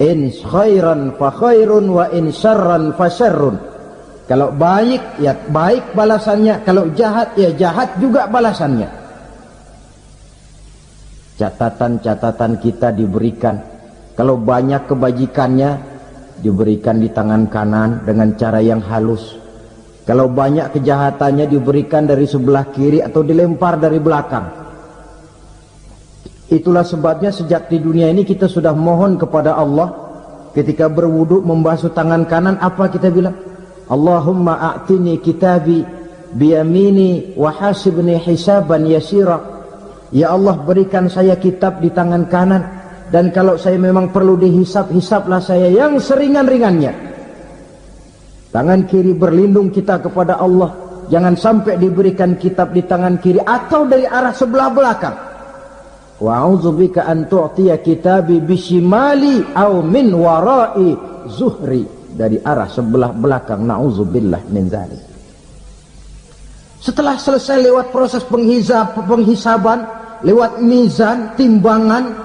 In khairan fa khairun wa in syarran fa syarrun. Kalau baik ya baik balasannya, kalau jahat ya jahat juga balasannya. Catatan-catatan kita diberikan. Kalau banyak kebajikannya diberikan di tangan kanan dengan cara yang halus. Kalau banyak kejahatannya diberikan dari sebelah kiri atau dilempar dari belakang. Itulah sebabnya sejak di dunia ini kita sudah mohon kepada Allah. Ketika berwudu membasuh tangan kanan, apa kita bilang? Allahumma a'tini kitabi biyamini wa hasibni hisaban yasira. Ya Allah, berikan saya kitab di tangan kanan, dan kalau saya memang perlu dihisap, hisaplah saya yang seringan-ringannya. Tangan kiri berlindung kita kepada Allah, jangan sampai diberikan kitab di tangan kiri atau dari arah sebelah belakang. Wa a'udzubika an tu'tiya kitabi bishimali aw min wara'i zuhri, dari arah sebelah belakang. Na'udzubillah min dzalik. Setelah selesai lewat proses penghisaban, lewat mizan, timbangan,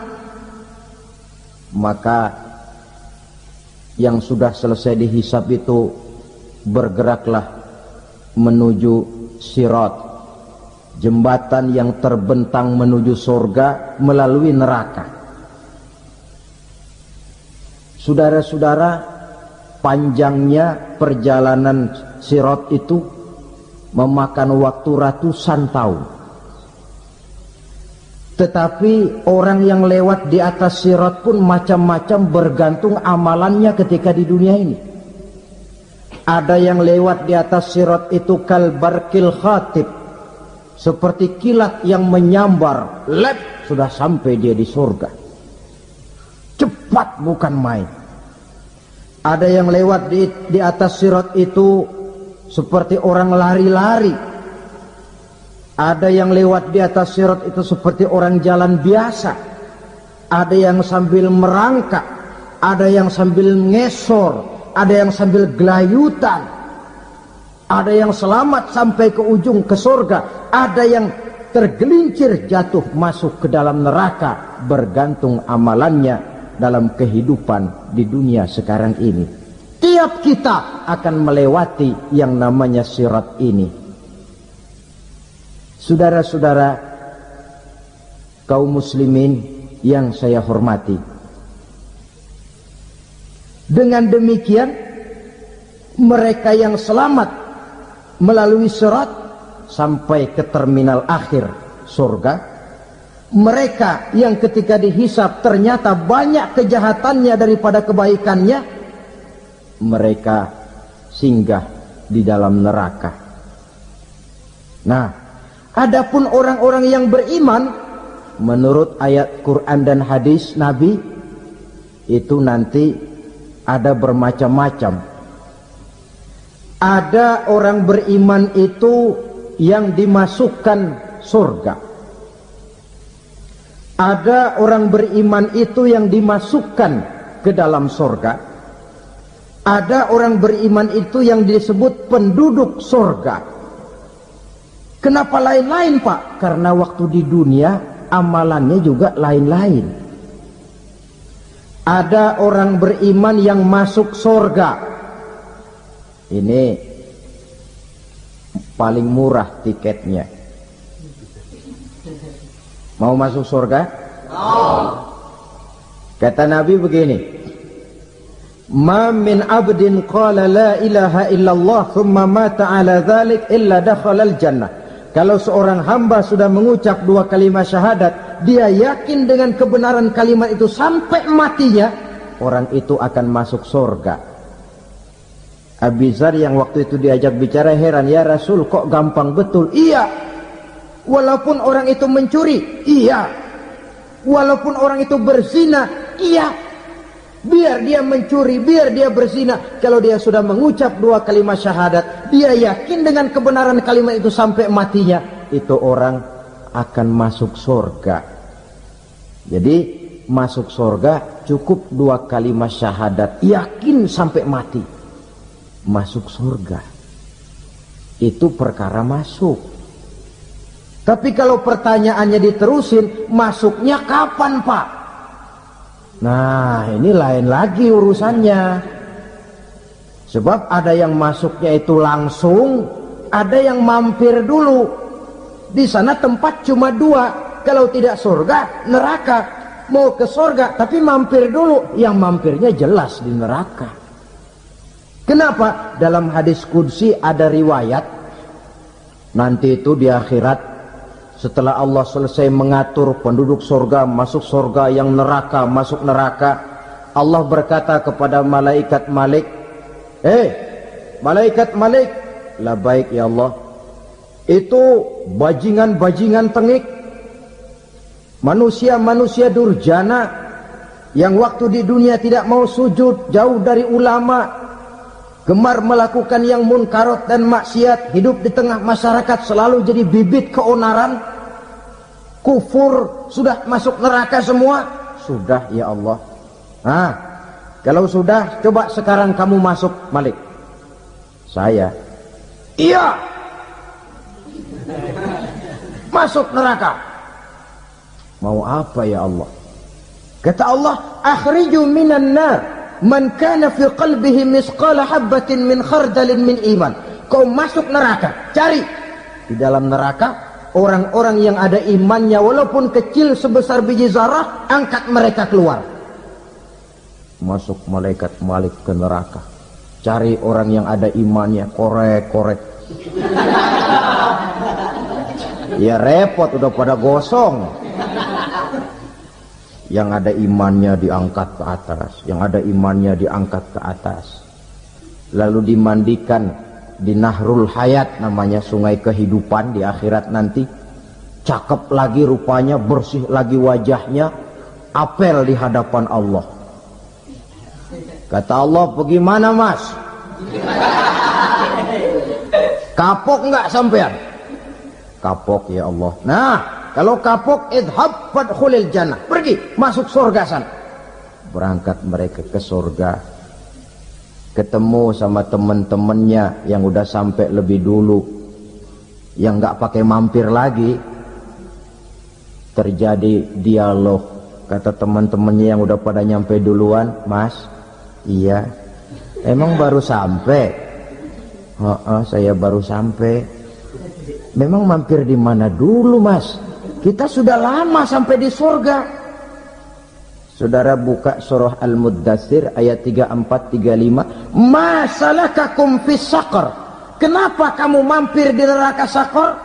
maka yang sudah selesai dihisab itu bergeraklah menuju sirat, jembatan yang terbentang menuju surga melalui neraka. Saudara-saudara, panjangnya perjalanan sirat itu memakan waktu ratusan tahun. Tetapi orang yang lewat di atas sirat pun macam-macam, bergantung amalannya ketika di dunia ini. Ada yang lewat di atas sirat itu kal barqil khatib, seperti kilat yang menyambar, lep, sudah sampai dia di surga. Cepat bukan main. Ada yang lewat di atas sirat itu seperti orang lari-lari. Ada yang lewat di atas sirat itu seperti orang jalan biasa. Ada yang sambil merangkak, ada yang sambil ngesor, ada yang sambil gelayutan, ada yang selamat sampai ke ujung ke surga, ada yang tergelincir jatuh masuk ke dalam neraka, bergantung amalannya dalam kehidupan di dunia sekarang ini. Tiap kita akan melewati yang namanya sirat ini. Saudara-saudara kaum muslimin yang saya hormati, dengan demikian mereka yang selamat melalui sirat sampai ke terminal akhir surga. Mereka yang ketika dihisab ternyata banyak kejahatannya daripada kebaikannya, mereka singgah di dalam neraka. Nah, adapun orang-orang yang beriman menurut ayat Quran dan hadis Nabi itu nanti ada bermacam-macam. Ada orang beriman itu yang dimasukkan surga. Ada orang beriman itu yang dimasukkan ke dalam surga. Ada orang beriman itu yang disebut penduduk surga. Kenapa lain-lain, Pak? Karena waktu di dunia amalannya juga lain-lain. Ada orang beriman yang masuk surga. Ini paling murah tiketnya. Mau masuk surga? Kata Nabi begini, ma min abdin qala la ilaha illallah thumma mata ala dhalik illa dakhalal jannah. Kalau seorang hamba sudah mengucap dua kalimat syahadat, dia yakin dengan kebenaran kalimat itu sampai matinya, orang itu akan masuk surga. Abi Dzar yang waktu itu diajak bicara heran, ya Rasul kok gampang betul? Iya, walaupun orang itu mencuri, iya, walaupun orang itu berzina, iya, biar dia mencuri, biar dia berzina, kalau dia sudah mengucap dua kalimat syahadat, dia yakin dengan kebenaran kalimat itu sampai matinya, itu orang akan masuk surga. Jadi masuk surga cukup dua kalimat syahadat, yakin sampai mati, masuk surga. Itu perkara masuk. Tapi kalau pertanyaannya diterusin, masuknya kapan, Pak? Nah, ini lain lagi urusannya. Sebab ada yang masuknya itu langsung, ada yang mampir dulu. Di sana tempat cuma dua, kalau tidak surga, neraka. Mau ke surga tapi mampir dulu, yang mampirnya jelas di neraka. Kenapa? Dalam hadis qudsi ada riwayat, nanti itu di akhirat, setelah Allah selesai mengatur penduduk surga masuk surga, yang neraka masuk neraka, Allah berkata kepada malaikat Malik, malaikat Malik, labaik ya Allah, itu bajingan-bajingan tengik, manusia-manusia durjana yang waktu di dunia tidak mau sujud, jauh dari ulama, gemar melakukan yang munkarat dan maksiat, hidup di tengah masyarakat selalu jadi bibit keonaran, kufur, sudah masuk neraka semua. Sudah ya Allah. Nah, kalau sudah, coba sekarang kamu masuk, Malik. Saya, iya, masuk neraka. Mau apa ya Allah? Kata Allah, akhriju minan nar man kana fi qalbihi misqala habbatin min khardalin min iman. Kau masuk neraka, cari di dalam neraka orang-orang yang ada imannya walaupun kecil sebesar biji zarah, angkat mereka keluar. Masuk malaikat Malik ke neraka, cari orang yang ada imannya, korek-korek. Ya repot, udah pada gosong. Yang ada imannya diangkat ke atas, yang ada imannya diangkat ke atas, lalu dimandikan di Nahrul Hayat, namanya sungai kehidupan di akhirat nanti. Cakep lagi rupanya, bersih lagi wajahnya, apel di hadapan Allah. Kata Allah, bagaimana mas? Kapok nggak sampean? Kapok ya Allah. Nah, kalau kapok, idhab fadkhulil jannah, pergi masuk surga sana. Berangkat mereka ke surga, ketemu sama teman-temannya yang udah sampai lebih dulu, yang nggak pakai mampir lagi. Terjadi dialog. Kata teman-temannya yang udah pada nyampe duluan, mas, iya, emang baru sampai? Saya baru sampai. Memang mampir di mana dulu mas? Kita sudah lama sampai di surga. Saudara buka surah Al-Muddatsir ayat 34-35. Ma salakakum fis saqar? kenapa kamu mampir di neraka Sakor?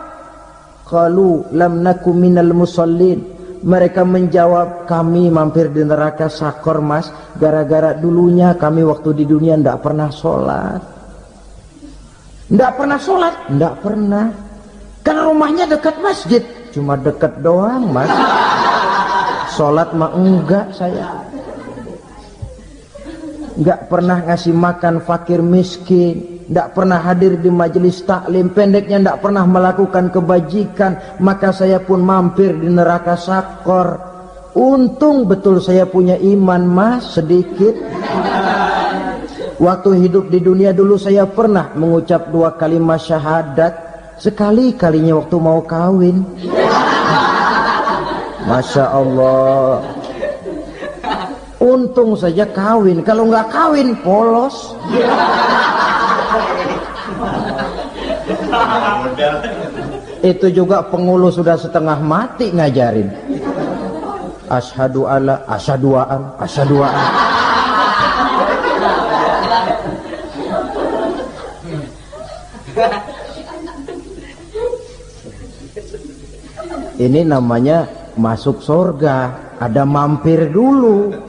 Qalu lam naku minal musallin. Mereka menjawab, kami mampir di neraka Sakor mas, gara-gara dulunya kami waktu di dunia ndak pernah sholat. Ndak pernah sholat? Ndak pernah. Karena rumahnya dekat masjid, cuma dekat doang mas. Sholat mah enggak saya. Enggak pernah ngasih makan fakir miskin, enggak pernah hadir di majelis taklim, pendeknya enggak pernah melakukan kebajikan, maka saya pun mampir di neraka Sakor. Untung betul saya punya iman mas, sedikit. Waktu hidup di dunia dulu saya pernah mengucap 2 kalimat syahadat, sekali-kalinya waktu mau kawin. Masya Allah. Untung saja kawin, kalau nggak kawin polos. Itu juga pengulu sudah setengah mati ngajarin. Asyhadu alla, asyaduaan, asyaduaan. Ini namanya masuk surga, ada mampir dulu.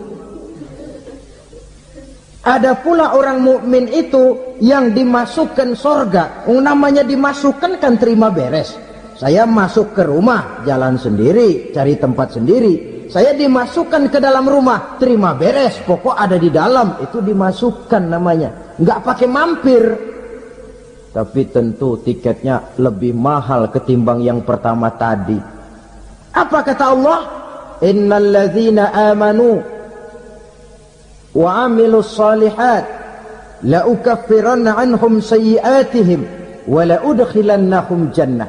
Ada pula orang mukmin itu yang dimasukkan surga. Namanya dimasukkan kan terima beres. Saya masuk ke rumah, jalan sendiri, cari tempat sendiri. Saya dimasukkan ke dalam rumah, terima beres, pokok ada di dalam, itu dimasukkan namanya. Nggak pakai mampir. Tapi tentu tiketnya lebih mahal ketimbang yang pertama tadi. Apa kata Allah? Innal ladzina amanu wa amilus salihat la ukaffiranna anhum sayyi'atihim wa la udkhilannahum jannah.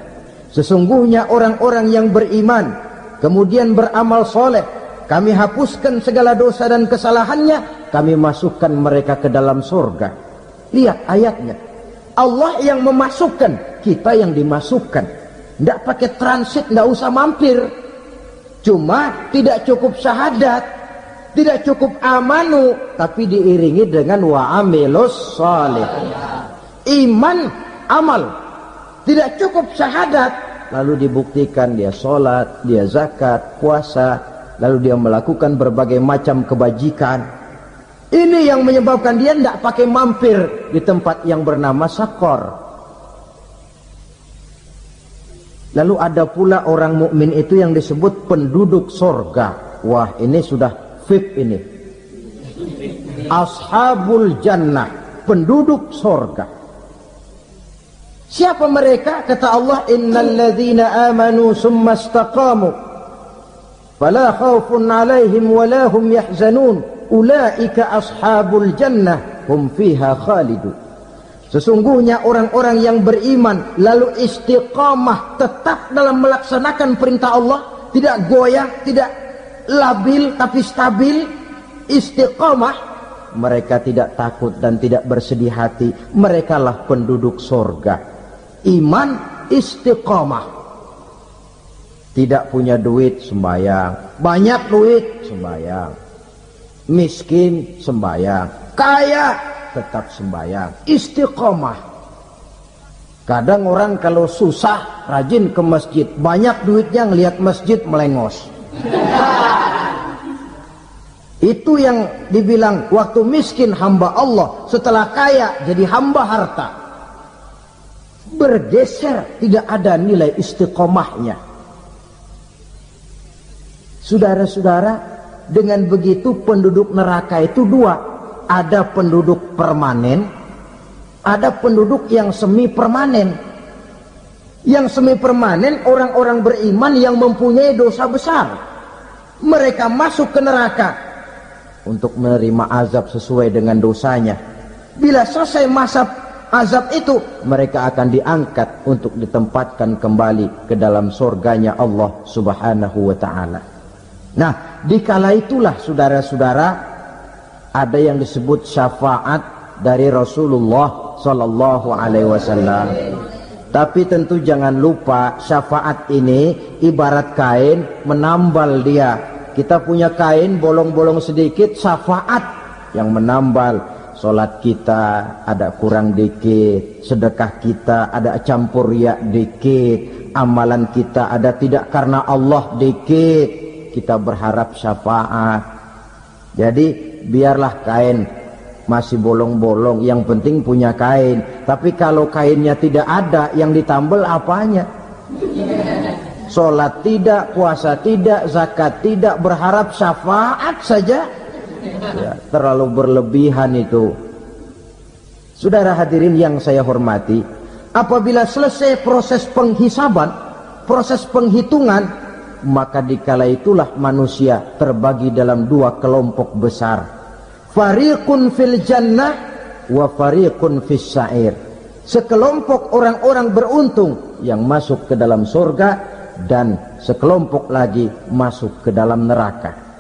Sesungguhnya orang-orang yang beriman kemudian beramal soleh, kami hapuskan segala dosa dan kesalahannya, kami masukkan mereka ke dalam surga. Lihat ayatnya, Allah yang memasukkan, kita yang dimasukkan. Tidak pakai transit, tidak usah mampir. Cuma tidak cukup syahadat, tidak cukup amanu, tapi diiringi dengan wa'amilus salih. Iman, amal. Tidak cukup syahadat, lalu dibuktikan dia sholat, dia zakat, puasa, lalu dia melakukan berbagai macam kebajikan. Ini yang menyebabkan dia tidak pakai mampir di tempat yang bernama Sakor. Lalu ada pula orang mukmin itu yang disebut penduduk sorga. Wah, ini sudah VIP ini. Ashabul jannah, penduduk sorga. Siapa mereka? Kata Allah, innal ladzina amanu summa istaqamu fala khaufun alaihim wala hum yahzanun ulaika ashabul jannah hum fiha khalidun. Sesungguhnya orang-orang yang beriman lalu istiqamah, tetap dalam melaksanakan perintah Allah, tidak goyah, tidak labil tapi stabil, istiqamah, mereka tidak takut dan tidak bersedih hati. Merekalah penduduk surga. Iman, istiqamah. Tidak punya duit, sembahyang. Banyak duit, sembahyang. Miskin, sembahyang. Kaya, tetap sembahyang. Istiqamah. Kadang orang kalau susah rajin ke masjid, banyak duitnya ngelihat masjid melengos. Itu yang dibilang waktu miskin hamba Allah, setelah kaya jadi hamba harta. Bergeser, tidak ada nilai istiqomahnya. Saudara-saudara, dengan begitu penduduk neraka itu dua. Ada penduduk permanen, ada penduduk yang semi permanen. Yang semi permanen orang-orang beriman yang mempunyai dosa besar. Mereka masuk ke neraka untuk menerima azab sesuai dengan dosanya. Bila selesai masa azab itu, mereka akan diangkat untuk ditempatkan kembali ke dalam surganya Allah Subhanahu wa ta'ala. Nah, dikala itulah saudara-saudara, ada yang disebut syafaat dari Rasulullah Sallallahu Alaihi Wasallam. Tapi tentu jangan lupa, syafaat ini ibarat kain menambal dia. Kita punya kain bolong-bolong sedikit, syafaat yang menambal. sholat kita ada kurang dikit, sedekah kita ada campur riya dikit, amalan kita ada tidak karena Allah dikit, kita berharap syafaat. Jadi biarlah kain masih bolong-bolong, yang penting punya kain. Tapi kalau kainnya tidak ada, yang ditambal apanya? Sholat tidak, puasa tidak, zakat tidak, berharap syafaat saja. Ya, terlalu berlebihan itu. Saudara hadirin yang saya hormati, apabila selesai proses penghisaban, proses penghitungan, maka dikala itulah manusia terbagi dalam dua kelompok besar. Fariqun fil jannah wa fariqun fis sa'ir. Sekelompok orang-orang beruntung yang masuk ke dalam surga, dan sekelompok lagi masuk ke dalam neraka.